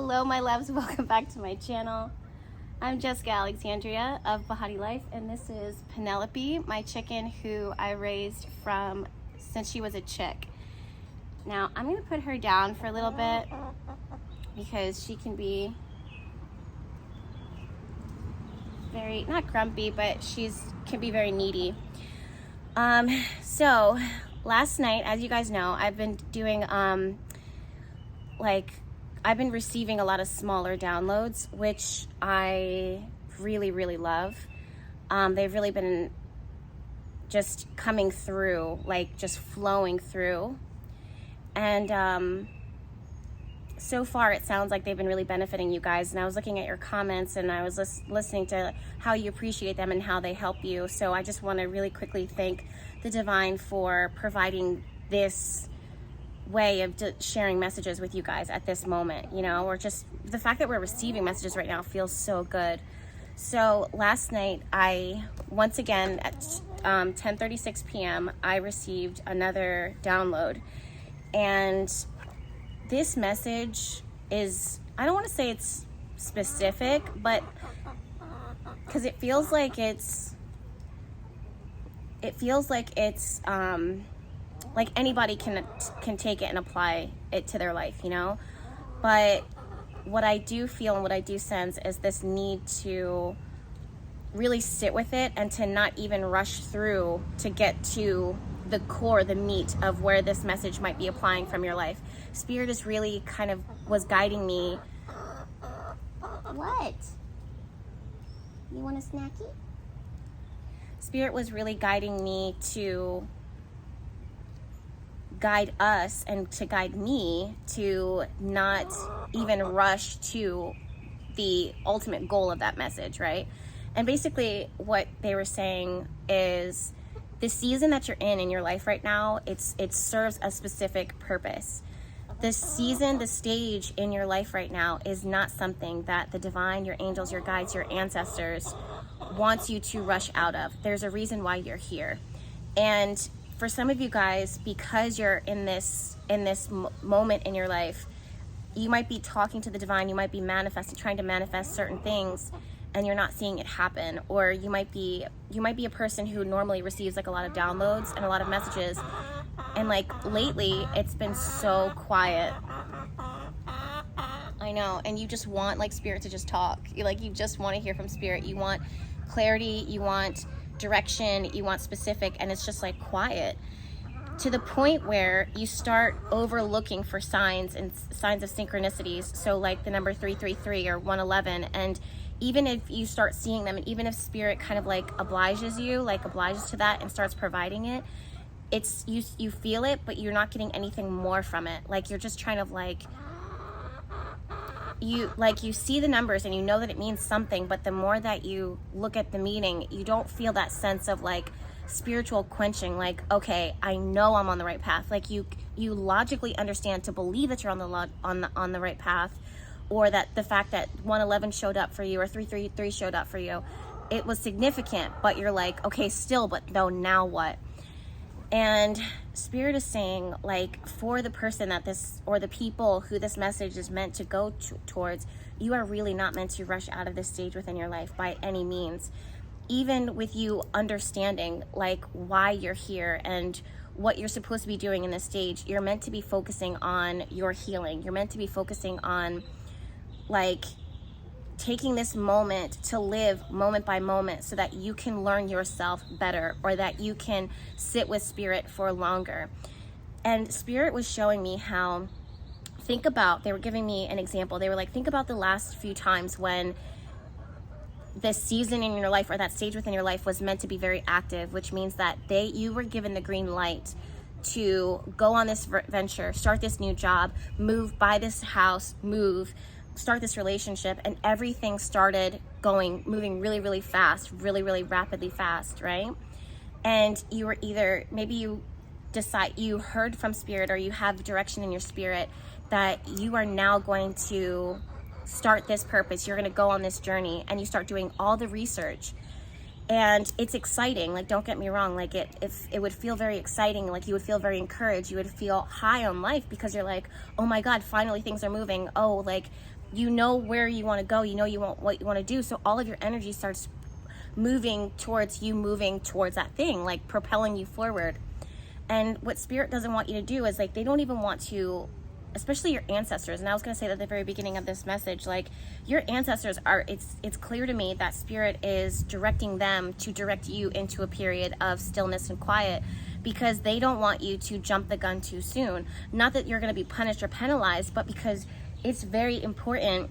Hello my loves, welcome back to my channel. I'm Jessica Alexandria of Bahati Life, and this is Penelope, my chicken who I raised from since she was a chick. Now I'm going to put her down for a little bit because she can be very, not grumpy, but can be very needy. So last night, as you guys know, I've been doing I've been receiving a lot of smaller downloads, which I really, really love. They've really been just coming through, like just flowing through. And so far it sounds like they've been really benefiting you guys. And I was looking at your comments and I was listening to how you appreciate them and how they help you. So I just want to really quickly thank the Divine for providing this way of sharing messages with you guys at this moment, you know, or just the fact that we're receiving messages right now feels so good. So last night, once again at 10:36 p.m. I received another download, and this message is, I don't want to say it's specific, but because it feels like it's like anybody can take it and apply it to their life, you know? But what I do feel and what I do sense is this need to really sit with it and to not even rush through to get to the core, the meat of where this message might be applying from your life. Spirit is really was guiding me. What? You want a snacky? Spirit was really guiding me to guide us and to guide me to not even rush to the ultimate goal of that message, right? And basically what they were saying is the season that you're in your life right now, it serves a specific purpose. The season, the stage in your life right now is not something that the Divine, your angels, your guides, your ancestors wants you to rush out of. There's a reason why you're here. And for some of you guys, because you're in this moment in your life, you might be talking to the Divine, you might be trying to manifest certain things, and you're not seeing it happen. Or you might be a person who normally receives like a lot of downloads and a lot of messages, and like lately it's been so quiet. I know, and you just want like Spirit to just talk. You just want to hear from Spirit. You want clarity, you want direction, you want specific, and it's just like quiet to the point where you start overlooking for signs and signs of synchronicities. So like the number 333 or 111, and even if you start seeing them, and even if Spirit kind of like obliges to that and starts providing it, it's you feel it, but you're not getting anything more from it. Like you're just trying to you see the numbers and you know that it means something, but the more that you look at the meaning, you don't feel that sense of like spiritual quenching, like, okay, I know I'm on the right path. Like you logically understand to believe that you're on the right path, or that the fact that 111 showed up for you or 333 showed up for you, it was significant, but you're like, okay, still, but no, now what? And Spirit is saying, like, for the person or the people who this message is meant to go towards, you are really not meant to rush out of this stage within your life by any means. Even with you understanding, like, why you're here and what you're supposed to be doing in this stage, you're meant to be focusing on your healing. You're meant to be focusing on, like, taking this moment to live moment by moment so that you can learn yourself better, or that you can sit with Spirit for longer. And Spirit was showing me how, they were giving me an example. They were like, think about the last few times when this season in your life or that stage within your life was meant to be very active, which means that you were given the green light to go on this venture, start this new job, buy this house, start this relationship, and everything started moving really, really fast, really, really rapidly fast, right? And you were maybe you heard from Spirit, or you have direction in your spirit that you are now going to start this purpose. You're going to go on this journey, and you start doing all the research. And it's exciting, like, don't get me wrong, like it would feel very exciting, like you would feel very encouraged, you would feel high on life because you're like, oh my God, finally things are moving. Oh, like you know where you want to go, you know what you want to do, so all of your energy starts moving towards that thing, like propelling you forward. And what Spirit doesn't want you to do is, like, they don't even want to, especially your ancestors. And I was going to say that at the very beginning of this message, like, your ancestors are, it's clear to me that Spirit is directing them to direct you into a period of stillness and quiet, because they don't want you to jump the gun too soon. Not that you're going to be punished or penalized, but because it's very important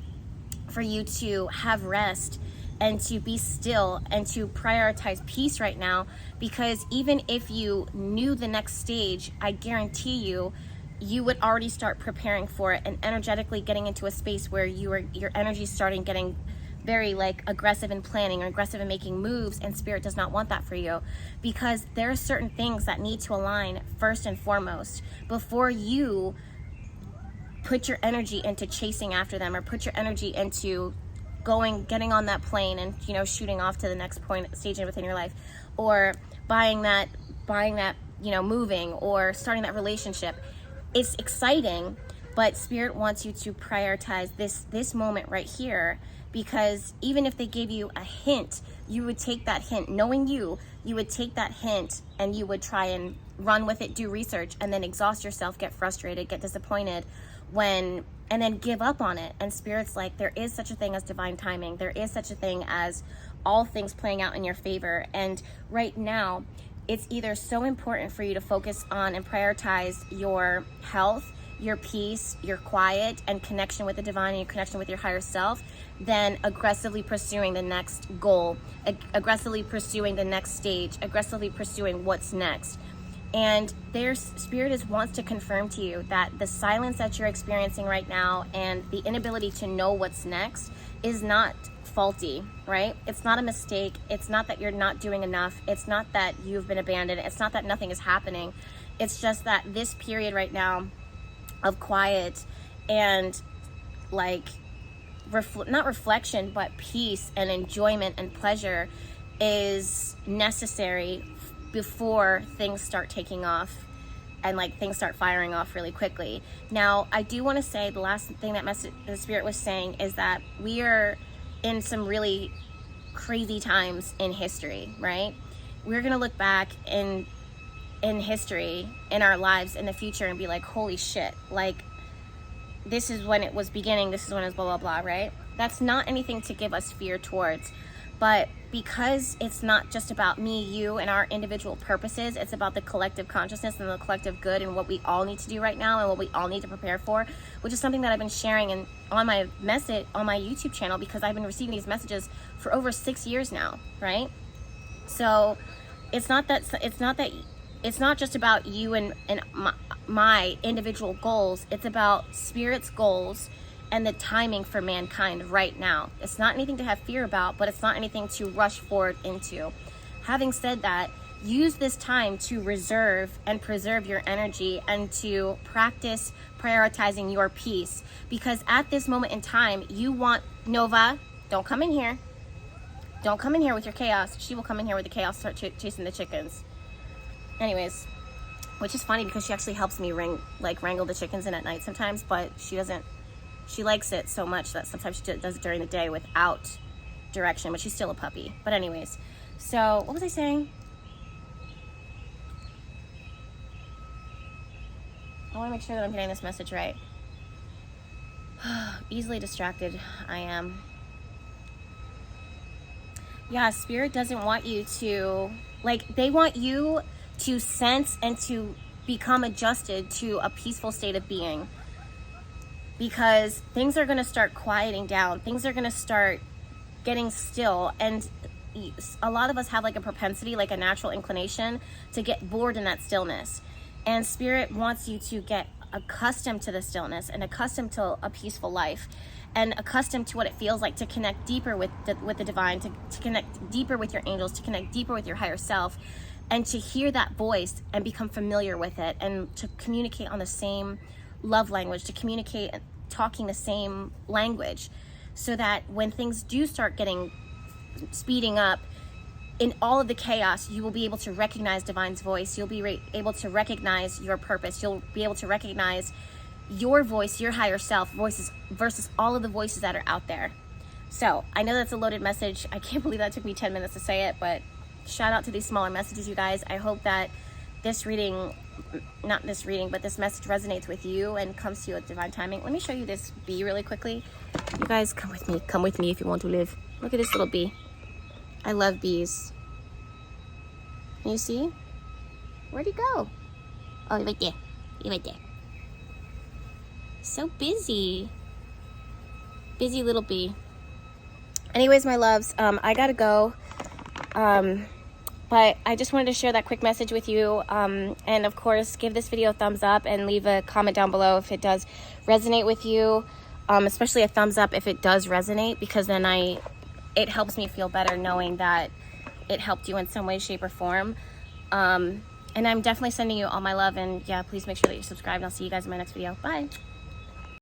for you to have rest and to be still and to prioritize peace right now. Because even if you knew the next stage, I guarantee you would already start preparing for it and energetically getting into a space where your energy starting getting very, like, aggressive in planning or aggressive in making moves. And Spirit does not want that for you, because there are certain things that need to align first and foremost before you put your energy into chasing after them, or put your energy into getting on that plane and, you know, shooting off to the next stage within your life, or buying that, you know, moving or starting that relationship. It's exciting, but Spirit wants you to prioritize this moment right here, because even if they gave you a hint, you would take that hint, knowing you would take that hint and you would try and run with it, do research, and then exhaust yourself, get frustrated, get disappointed, and then give up on it. And Spirit's like, there is such a thing as divine timing. There is such a thing as all things playing out in your favor. And right now, it's either so important for you to focus on and prioritize your health, your peace, your quiet, and connection with the divine, and your connection with your higher self, than aggressively pursuing the next goal, aggressively pursuing the next stage, aggressively pursuing what's next. And their Spirit wants to confirm to you that the silence that you're experiencing right now and the inability to know what's next is not faulty, right? It's not a mistake. It's not that you're not doing enough. It's not that you've been abandoned. It's not that nothing is happening. It's just that this period right now of quiet and, like, not reflection, but peace and enjoyment and pleasure is necessary before things start taking off and, like, things start firing off really quickly. Now, I do want to say the last thing that the Spirit was saying is that we are in some really crazy times in history, right? We're going to look back in history, in our lives, in the future, and be like, holy shit, like, this is when it was beginning, this is when it was blah, blah, blah, right? That's not anything to give us fear towards. But because it's not just about me, you, and our individual purposes, it's about the collective consciousness and the collective good and what we all need to do right now and what we all need to prepare for, which is something that I've been sharing on my YouTube channel, because I've been receiving these messages for over 6 years now, right? So it's not just about you and my individual goals. It's about Spirit's goals and the timing for mankind right now. It's not anything to have fear about, but it's not anything to rush forward into. Having said that, use this time to reserve and preserve your energy and to practice prioritizing your peace, because at this moment in time, you want Nova, don't come in here. Don't come in here with your chaos. She will come in here with the chaos, start chasing the chickens. Anyways, which is funny because she actually helps me wrangle the chickens in at night sometimes, but she likes it so much that sometimes she does it during the day without direction, but she's still a puppy. But anyways, so what was I saying? I want to make sure that I'm getting this message right. Easily distracted, I am. Yeah, Spirit doesn't want you to, they want you to sense and to become adjusted to a peaceful state of being. Because things are going to start quieting down. Things are going to start getting still. And a lot of us have, like, a propensity, like a natural inclination, to get bored in that stillness. And Spirit wants you to get accustomed to the stillness and accustomed to a peaceful life and accustomed to what it feels like to connect deeper with the divine, to connect deeper with your angels, to connect deeper with your higher self, and to hear that voice and become familiar with it, and to communicate on the same love language, to communicate talking the same language, so that when things do start speeding up in all of the chaos, you will be able to recognize divine's voice. You'll be able to recognize your purpose. You'll be able to recognize your voice, your higher self voices versus all of the voices that are out there. So I know that's a loaded message. I can't believe that took me 10 minutes to say it, but shout out to these smaller messages, you guys. I hope that this reading, not this reading, but this message resonates with you and comes to you at divine timing. Let me show you this bee really quickly. You guys, come with me if you want to live. Look at this little bee. I love bees. Can you see? Where'd he go? Oh, right there. You're right there. So busy. Busy little bee. Anyways, my loves, I gotta go. But I just wanted to share that quick message with you. And of course, give this video a thumbs up and leave a comment down below if it does resonate with you. Especially a thumbs up if it does resonate, because then it helps me feel better knowing that it helped you in some way, shape, or form. And I'm definitely sending you all my love. And yeah, please make sure that you're subscribed. And I'll see you guys in my next video. Bye.